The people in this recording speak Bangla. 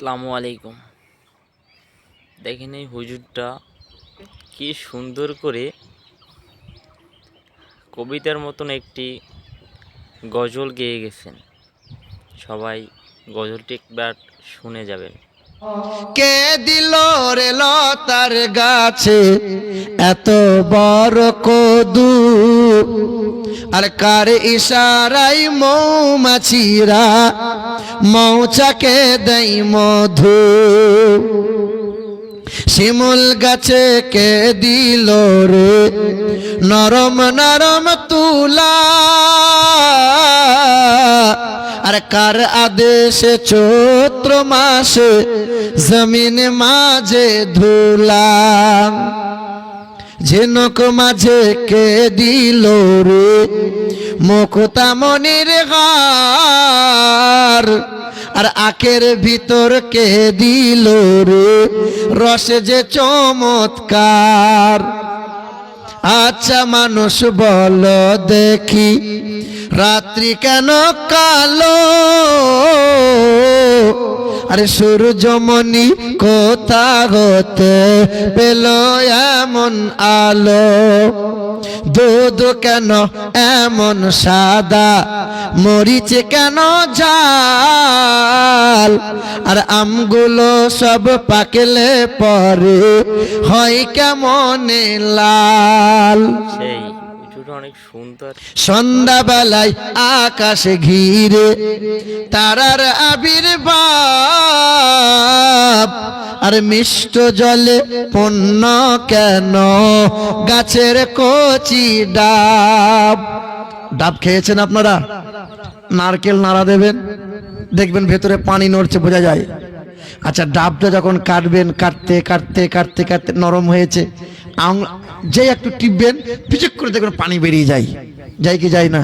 আসসালামু আলাইকুম। দেখেন এই হুজুরটা কি সুন্দর করে কবিতার মতন একটি গজল গেয়ে গেছেন। সবাই গজলটি একবার শুনে যাবেন। কে দিল রে লতার গাছে এত বড় কদু, আর কার ইশারাই মৌমাছিরা মৌচাকে দেয় মধু। শিমুল গাছে কে দিল রে নরম নরম তুলা, আর কার আদেশে চৈত্র মাসে জমিন মাঝে ধুলা। ঝিনুক মাঝে কে দিল রে মুক্তামণির হার, আর আখের ভিতর কে দিল রে রসে যে চমৎকার। আচ্ছা মানুষ বলো দেখি রাত্রি কেন কালো, আরে সূর্যমণি কোথা হতে পেল এমন আলো। দুধ কেন এমন সাদা, মরিচে কেন ঝাল, আর আমগুলো সব পাকলে পরে হয় কেমনে লাল। সেই হুজুরটা অনেক সুন্দর। সন্ধ্যাবেলায় আকাশে ঘিরে তারার আবির্ভাব, আর মিষ্ট জলে পণ্য কেন গাছের কচি ডাব। ডাব খেয়েছেন আপনারা? নারকেল নাড়া দেবেন, দেখবেন ভেতরে পানি নড়ছে, বোঝা যায়। আচ্ছা, ডাবটা যখন কাটবেন, কাটতে কাটতে কাটতে কাটতে নরম হয়েছে, যে একটু টিপবেন পিচুক করে দেখবেন পানি বেরিয়ে যায়, যায় কি যায় না?